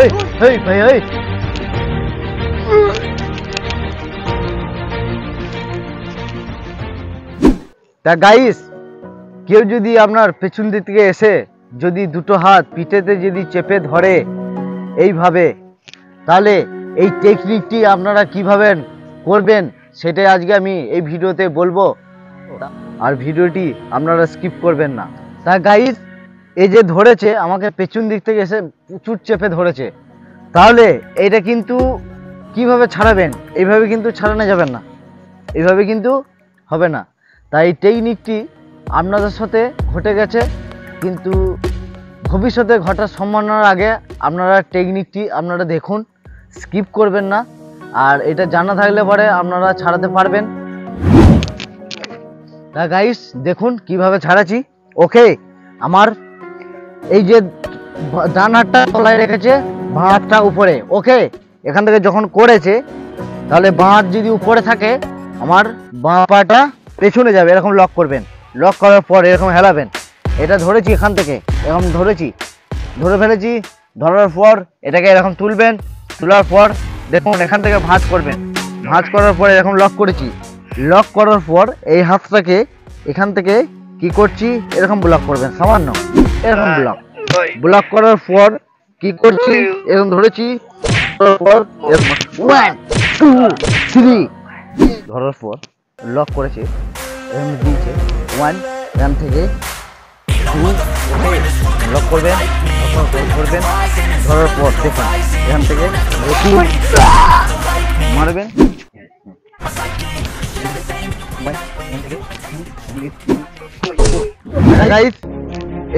এই এই ভাই এই তা গাইস, কেউ যদি আপনার পেছন দিক থেকে এসে যদি দুটো হাত পিঠেতে যদি চেপে ধরে এইভাবে, তাহলে এই টেকনিকটি আপনারা কিভাবে করবেন সেটাই আজকে আমি এই ভিডিওতে বলবো। আর ভিডিওটি আপনারা স্কিপ করবেন না। তা গাইস, এই যে ধরেছে আমাকে পেছন দিক থেকে এসে প্রচুর চেপে ধরেছে, তাহলে এটা কিন্তু কিভাবে ছাড়াবেন? এইভাবে কিন্তু ছাড়ানো যাবে না, এইভাবে কিন্তু হবে না। তাই এই টেকনিকটি আপনাদের সাথে ঘটে গেছে, কিন্তু ভবিষ্যতে ঘটার সম্ভাবনার আগে আপনারা টেকনিকটি আপনারা দেখুন, স্কিপ করবেন না। আর এটা জানা থাকলে পরে আপনারা ছাড়াতে পারবেন। তা গাইস দেখুন কিভাবে ছাড়াচ্ছি। ওকে, আমার এই যে ডান হাতটা তলায় রেখেছে, বাঁ হাতটা উপরে। ওকে, এখান থেকে যখন করেছে তাহলে বাঁ হাত যদি উপরে থাকে, আমার বাঁ পাটা পেছনে যাবে, এরকম লক করবেন। লক করার পর এরকম হেলাবেন। এটা ধরেছি এখান থেকে, এরকম ধরেছি, ধরে ফেলেছি। ধরার পর এটাকে এরকম তুলবেন। তোলার পর দেখুন এখান থেকে ভাঁজ করবেন। ভাঁজ করার পর এরকম লক করেছি। লক করার পর এই হাতটাকে এখান থেকে কি করছি, এরকম ব্লক করবেন, সামান্য এরকম ব্লক। ব্লক করার পর কি করছি, এরকম ধরেছি। পর 1 2 3 ধরার পর লক করেছে, এরকম দিয়েছে 1, এখান থেকে 2 লক করবেন, করবেন। ধরার পর দেখুন এখান থেকে মারবেন। গাইস,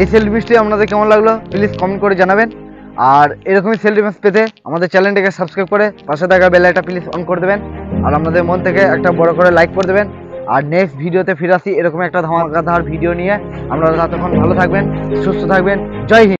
এই সেলফ ডিফেন্সটি আপনাদের কেমন লাগলো প্লিজ কমেন্ট করে জানাবেন। আর এরকমই সেলফ ডিফেন্স পেতে আমাদের চ্যানেলটিকে সাবস্ক্রাইব করে পাশে থাকা বেল আইকনটা প্লিজ অন করে দেবেন। আর আপনাদের মন থেকে একটা বড় করে লাইক করে দেবেন। আর নেক্সট ভিডিওতে ফিরে আসি এরকম একটা ধামাকাদার ভিডিও নিয়ে। আপনারা ততক্ষণ ভালো থাকবেন, সুস্থ থাকবেন। জয় হিন্দ।